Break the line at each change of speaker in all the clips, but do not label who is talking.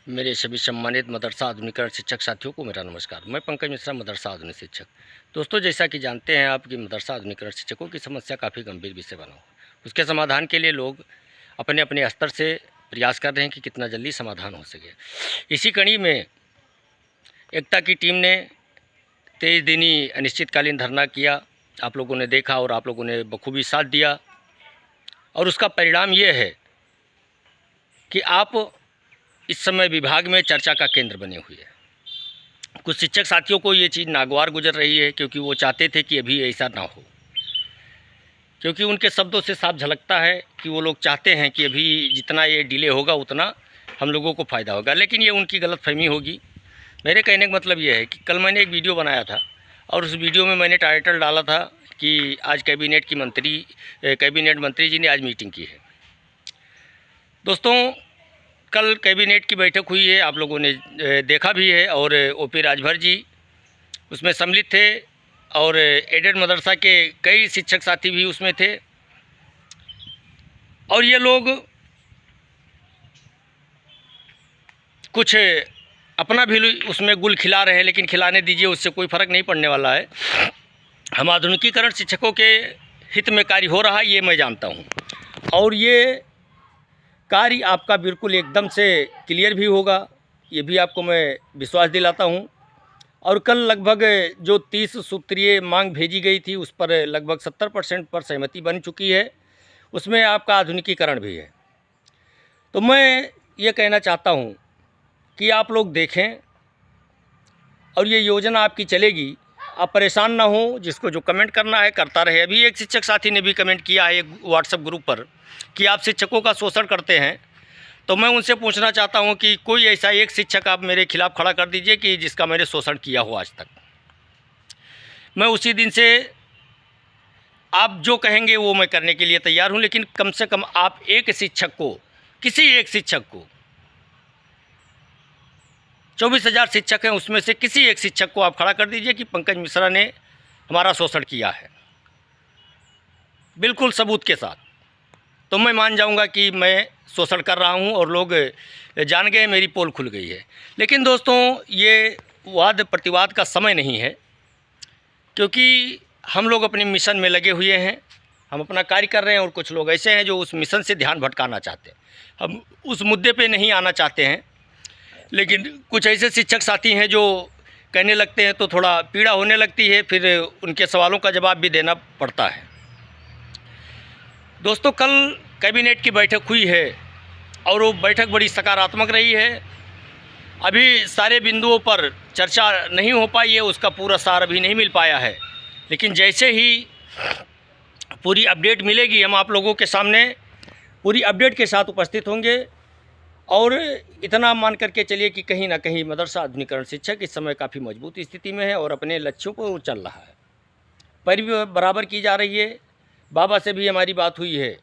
मेरे सभी सम्मानित मदरसा आधुनिकरण शिक्षक साथियों को मेरा नमस्कार। मैं पंकज मिश्रा, मदरसा आधुनिक शिक्षक। दोस्तों, जैसा कि जानते हैं आप कि मदरसा आधुनिकरण शिक्षकों की समस्या काफ़ी गंभीर विषय बना हो। उसके समाधान के लिए लोग अपने अपने स्तर से प्रयास कर रहे हैं कि कितना जल्दी समाधान हो सके। इसी कड़ी में एकता की टीम ने 23 दिनी अनिश्चितकालीन धरना किया। आप लोगों ने देखा और आप लोगों ने बखूबी साथ दिया, और उसका परिणाम ये है कि आप इस समय विभाग में चर्चा का केंद्र बने हुए हैं। कुछ शिक्षक साथियों को ये चीज़ नागवार गुजर रही है, क्योंकि वो चाहते थे कि अभी ऐसा ना हो, क्योंकि उनके शब्दों से साफ झलकता है कि वो लोग चाहते हैं कि अभी जितना ये डिले होगा उतना हम लोगों को फ़ायदा होगा। लेकिन ये उनकी गलतफहमी होगी। मेरे कहने का मतलब ये है कि कल मैंने एक वीडियो बनाया था, और उस वीडियो में मैंने टाइटल डाला था कि आज कैबिनेट मंत्री जी ने आज मीटिंग की है। दोस्तों, कल कैबिनेट की बैठक हुई है, आप लोगों ने देखा भी है, और ओपी राजभर जी उसमें सम्मिलित थे, और एडेड मदरसा के कई शिक्षक साथी भी उसमें थे। और ये लोग कुछ अपना भी उसमें गुल खिला रहे हैं, लेकिन खिलाने दीजिए, उससे कोई फ़र्क नहीं पड़ने वाला है। हम आधुनिकीकरण शिक्षकों के हित में कार्य हो रहा है, ये मैं जानता हूँ, और ये कार्य आपका बिल्कुल एकदम से क्लियर भी होगा, ये भी आपको मैं विश्वास दिलाता हूँ। और कल लगभग जो 30 सूत्रीय मांग भेजी गई थी, उस पर लगभग 70% पर सहमति बन चुकी है। उसमें आपका आधुनिकीकरण भी है। तो मैं ये कहना चाहता हूँ कि आप लोग देखें, और ये योजना आपकी चलेगी, आप परेशान ना हो। जिसको जो कमेंट करना है करता रहे। अभी एक शिक्षक साथी ने भी कमेंट किया है एक व्हाट्सएप ग्रुप पर कि आप शिक्षकों का शोषण करते हैं। तो मैं उनसे पूछना चाहता हूं कि कोई ऐसा एक शिक्षक आप मेरे खिलाफ़ खड़ा कर दीजिए कि जिसका मैंने शोषण किया हो आज तक। मैं उसी दिन से आप जो कहेंगे वो मैं करने के लिए तैयार हूं, लेकिन कम से कम आप एक शिक्षक को, किसी एक शिक्षक को, 24,000 शिक्षक हैं, उसमें से किसी एक शिक्षक को आप खड़ा कर दीजिए कि पंकज मिश्रा ने हमारा शोषण किया है, बिल्कुल सबूत के साथ। तो मैं मान जाऊंगा कि मैं शोषण कर रहा हूं, और लोग जान गए, मेरी पोल खुल गई है। लेकिन दोस्तों, ये वाद प्रतिवाद का समय नहीं है, क्योंकि हम लोग अपने मिशन में लगे हुए हैं, हम अपना कार्य कर रहे हैं, और कुछ लोग ऐसे हैं जो उस मिशन से ध्यान भटकाना चाहते हैं। हम उस मुद्दे पे नहीं आना चाहते हैं, लेकिन कुछ ऐसे शिक्षक साथी हैं जो कहने लगते हैं तो थोड़ा पीड़ा होने लगती है, फिर उनके सवालों का जवाब भी देना पड़ता है। दोस्तों, कल कैबिनेट की बैठक हुई है, और वो बैठक बड़ी सकारात्मक रही है। अभी सारे बिंदुओं पर चर्चा नहीं हो पाई है, उसका पूरा सार अभी नहीं मिल पाया है, लेकिन जैसे ही पूरी अपडेट मिलेगी, हम आप लोगों के सामने पूरी अपडेट के साथ उपस्थित होंगे। और इतना मान करके चलिए कि कहीं ना कहीं मदरसा आधुनिकरण शिक्षक इस समय काफ़ी मजबूत स्थिति में है, और अपने लक्ष्यों पर चल रहा है। पैरवी बराबर की जा रही है। बाबा से भी हमारी बात हुई है,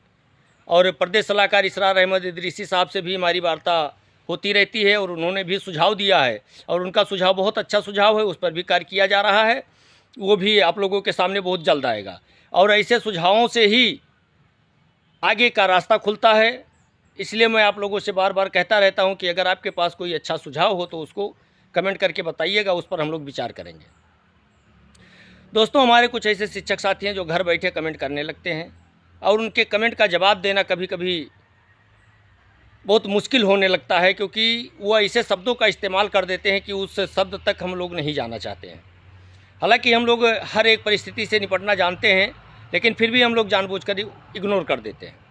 और प्रदेश सलाहकार इसरार अहमद इदरीसी साहब से भी हमारी वार्ता होती रहती है, और उन्होंने भी सुझाव दिया है, और उनका सुझाव बहुत अच्छा सुझाव है, उस पर भी कार्य किया जा रहा है। वो भी आप लोगों के सामने बहुत जल्द आएगा, और ऐसे सुझावों से ही आगे का रास्ता खुलता है। इसलिए मैं आप लोगों से बार बार कहता रहता हूं कि अगर आपके पास कोई अच्छा सुझाव हो तो उसको कमेंट करके बताइएगा, उस पर हम लोग विचार करेंगे। दोस्तों, हमारे कुछ ऐसे शिक्षक साथी हैं जो घर बैठे कमेंट करने लगते हैं, और उनके कमेंट का जवाब देना कभी कभी बहुत मुश्किल होने लगता है, क्योंकि वो ऐसे शब्दों का इस्तेमाल कर देते हैं कि उस शब्द तक हम लोग नहीं जाना चाहते हैं। हालांकि हम लोग हर एक परिस्थिति से निपटना जानते हैं, लेकिन फिर भी हम लोग जानबूझकर इग्नोर कर देते हैं।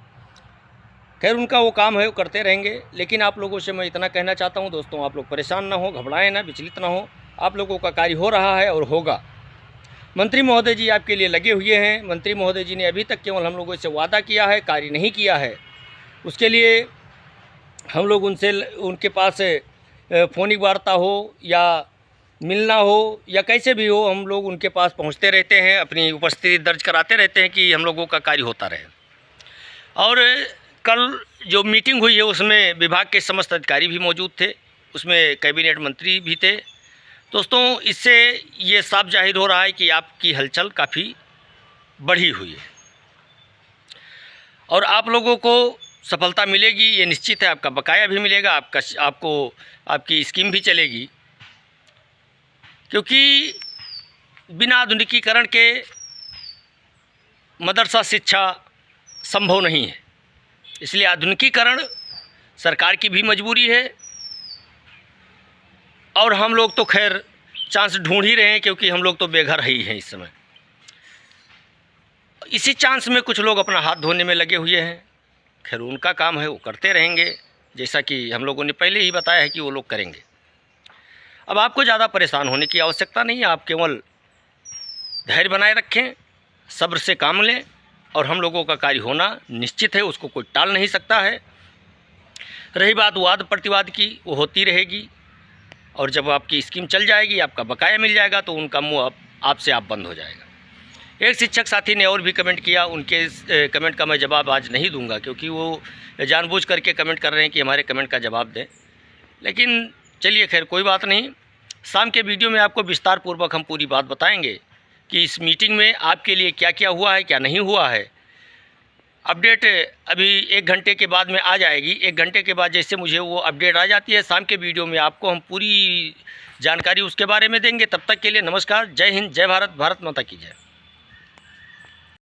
खैर, उनका वो काम है, वो करते रहेंगे। लेकिन आप लोगों से मैं इतना कहना चाहता हूँ दोस्तों, आप लोग परेशान ना हो, घबराएं ना, विचलित ना हो। आप लोगों का कार्य हो रहा है और होगा। मंत्री महोदय जी आपके लिए लगे हुए हैं। मंत्री महोदय जी ने अभी तक केवल हम लोगों से वादा किया है, कार्य नहीं किया है। उसके लिए हम लोग उनके पास फ़ोनिक वार्ता हो या मिलना हो या कैसे भी हो, हम लोग उनके पास पहुंचते रहते हैं, अपनी उपस्थिति दर्ज कराते रहते हैं कि हम लोगों का कार्य होता रहे। और कल जो मीटिंग हुई है उसमें विभाग के समस्त अधिकारी भी मौजूद थे, उसमें कैबिनेट मंत्री भी थे। दोस्तों, इससे ये साफ जाहिर हो रहा है कि आपकी हलचल काफ़ी बढ़ी हुई है, और आप लोगों को सफलता मिलेगी ये निश्चित है। आपका बकाया भी मिलेगा, आपकी स्कीम भी चलेगी, क्योंकि बिना आधुनिकीकरण के मदरसा शिक्षा संभव नहीं है। इसलिए आधुनिकीकरण सरकार की भी मजबूरी है, और हम लोग तो खैर चांस ढूंढ ही रहे हैं, क्योंकि हम लोग तो बेघर ही हैं इस समय। इसी चांस में कुछ लोग अपना हाथ धोने में लगे हुए हैं। खैर उनका काम है, वो करते रहेंगे, जैसा कि हम लोगों ने पहले ही बताया है कि वो लोग करेंगे। अब आपको ज़्यादा परेशान होने की आवश्यकता नहीं है। आप केवल धैर्य बनाए रखें, सब्र से काम लें, और हम लोगों का कार्य होना निश्चित है, उसको कोई टाल नहीं सकता है। रही बात वाद प्रतिवाद की, वो होती रहेगी, और जब आपकी स्कीम चल जाएगी, आपका बकाया मिल जाएगा, तो उनका मुँह आपसे आप बंद हो जाएगा। एक शिक्षक साथी ने और भी कमेंट किया, उनके इस कमेंट का मैं जवाब आज नहीं दूंगा, क्योंकि वो जानबूझ करके कमेंट कर रहे हैं कि हमारे कमेंट का जवाब दें। लेकिन चलिए खैर कोई बात नहीं, शाम के वीडियो में आपको विस्तार पूर्वक हम पूरी बात बताएंगे कि इस मीटिंग में आपके लिए क्या क्या हुआ है, क्या नहीं हुआ है। अपडेट अभी 1 घंटे के बाद में आ जाएगी। 1 घंटे के बाद जैसे मुझे वो अपडेट आ जाती है, शाम के वीडियो में आपको हम पूरी जानकारी उसके बारे में देंगे। तब तक के लिए नमस्कार, जय हिंद, जय भारत, भारत माता की जय।